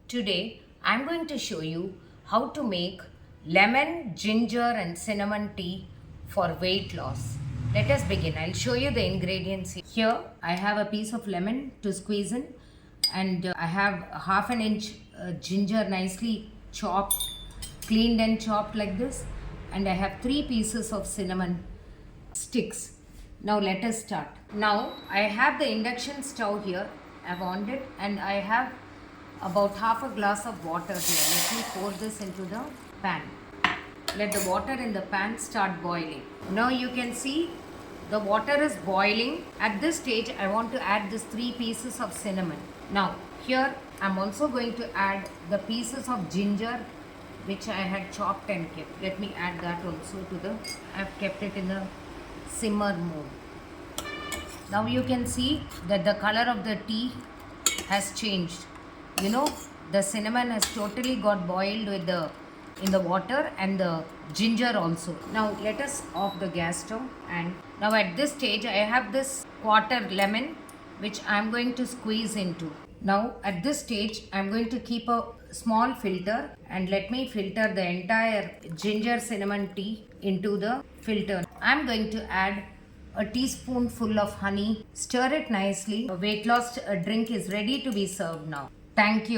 Today I'm going to show you how to make lemon, ginger and cinnamon tea for weight loss. Let us begin. I'll show you the ingredients here. Here I have a piece of lemon to squeeze in, and I have half an inch ginger nicely chopped, cleaned and chopped like this, and I have 3 pieces of cinnamon sticks. Now let us start. Now I have the induction stove here. I've on it and I have about half a glass of water here. Let me pour this into the pan. Let the water in the pan start boiling. Now you can see the water is boiling. At this stage I want to add this 3 pieces of cinnamon. Now here I'm also going to add the pieces of ginger which I had chopped and kept. Let me add that also to the, I've kept it in the simmer mode. Now you can see that the color of the tea has changed. You know, the cinnamon has totally got boiled with in the water, and the ginger also. Now let us off the gas stove, and now at this stage I have this quarter lemon which I am going to squeeze into. Now at this stage I am going to keep a small filter, and let me filter the entire ginger cinnamon tea into the filter. I am going to add a teaspoonful of honey, stir it nicely. A weight loss drink is ready to be served now. Thank you.